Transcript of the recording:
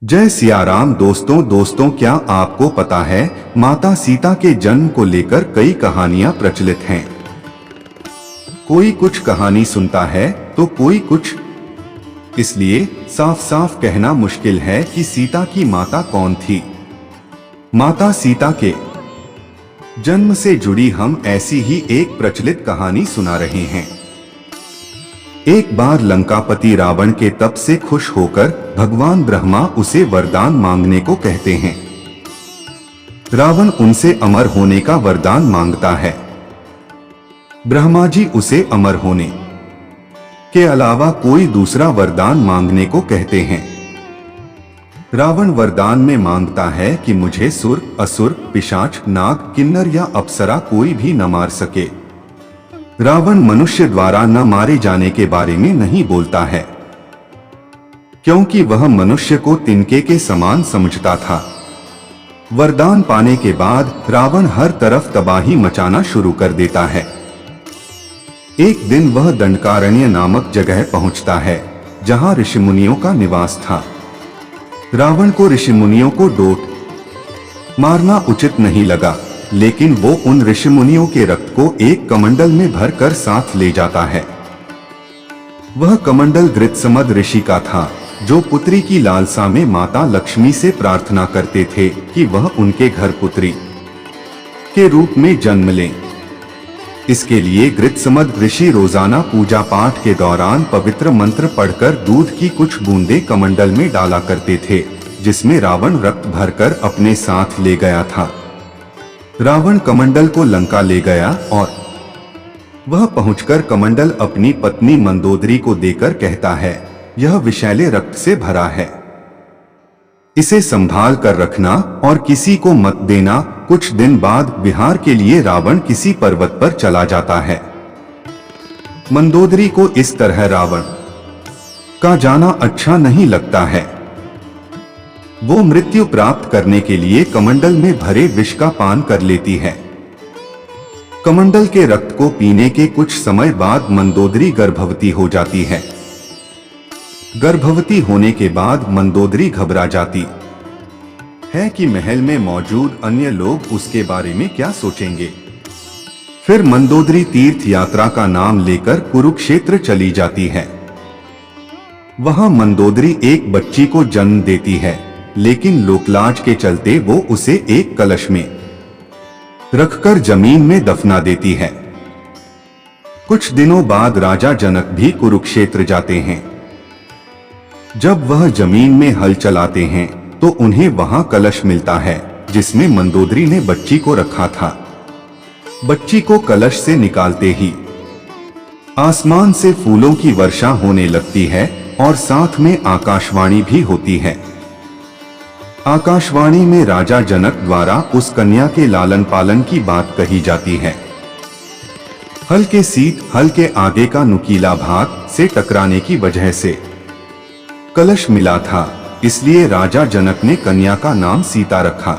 जय सिया राम। दोस्तों क्या आपको पता है माता सीता के जन्म को लेकर कई कहानियां प्रचलित हैं। कोई कुछ कहानी सुनता है तो कोई कुछ। इसलिए साफ साफ कहना मुश्किल है कि सीता की माता कौन थी। माता सीता के जन्म से जुड़ी हम ऐसी ही एक प्रचलित कहानी सुना रहे हैं। एक बार लंकापति रावण के तप से खुश होकर भगवान ब्रह्मा उसे वरदान मांगने को कहते हैं। रावण उनसे अमर होने का वरदान मांगता है। ब्रह्मा जी उसे अमर होने के अलावा कोई दूसरा वरदान मांगने को कहते हैं। रावण वरदान में मांगता है कि मुझे सुर, असुर, पिशाच, नाग, किन्नर या अप्सरा कोई भी न मार सके। रावण मनुष्य द्वारा न मारे जाने के बारे में नहीं बोलता है, क्योंकि वह मनुष्य को तिनके के समान समझता था। वरदान पाने के बाद रावण हर तरफ तबाही मचाना शुरू कर देता है। एक दिन वह दंडकारण्य नामक जगह पहुंचता है, जहां ऋषिमुनियों का निवास था। रावण को ऋषिमुनियों को डोट मारना उचित नहीं लगा, लेकिन वो उन ऋषिमुनियों के रक्त को एक कमंडल में भरकर साथ ले जाता है। वह कमंडल गृत्समद ऋषि का था, जो पुत्री की लालसा में माता लक्ष्मी से प्रार्थना करते थे कि वह उनके घर पुत्री के रूप में जन्म लें। इसके लिए गृत्समद ऋषि रोजाना पूजा पाठ के दौरान पवित्र मंत्र पढ़कर दूध की कुछ बूंदें कमंडल में डाला करते थे, जिसमें रावण रक्त भरकर अपने साथ ले गया था। रावण कमंडल को लंका ले गया और वह पहुंचकर कमंडल अपनी पत्नी मंदोदरी को देकर कहता है, यह विषैले रक्त से भरा है, इसे संभाल कर रखना और किसी को मत देना। कुछ दिन बाद विहार के लिए रावण किसी पर्वत पर चला जाता है। मंदोदरी को इस तरह रावण का जाना अच्छा नहीं लगता है। वो मृत्यु प्राप्त करने के लिए कमंडल में भरे विष का पान कर लेती है। कमंडल के रक्त को पीने के कुछ समय बाद मंदोदरी गर्भवती हो जाती है। गर्भवती होने के बाद मंदोदरी घबरा जाती है कि महल में मौजूद अन्य लोग उसके बारे में क्या सोचेंगे। फिर मंदोदरी तीर्थ यात्रा का नाम लेकर कुरुक्षेत्र चली जाती है। वहां मंदोदरी एक बच्ची को जन्म देती है, लेकिन लोकलाज के चलते वो उसे एक कलश में रखकर जमीन में दफना देती है। कुछ दिनों बाद राजा जनक भी कुरुक्षेत्र जाते हैं। जब वह जमीन में हल चलाते हैं तो उन्हें वहां कलश मिलता है, जिसमें मंदोदरी ने बच्ची को रखा था। बच्ची को कलश से निकालते ही आसमान से फूलों की वर्षा होने लगती है और साथ में आकाशवाणी भी होती है। आकाशवाणी में राजा जनक द्वारा उस कन्या के लालन पालन की बात कही जाती है। हल के सीट हल के आगे का नुकीला भाग से टकराने की वजह से कलश मिला था, इसलिए राजा जनक ने कन्या का नाम सीता रखा।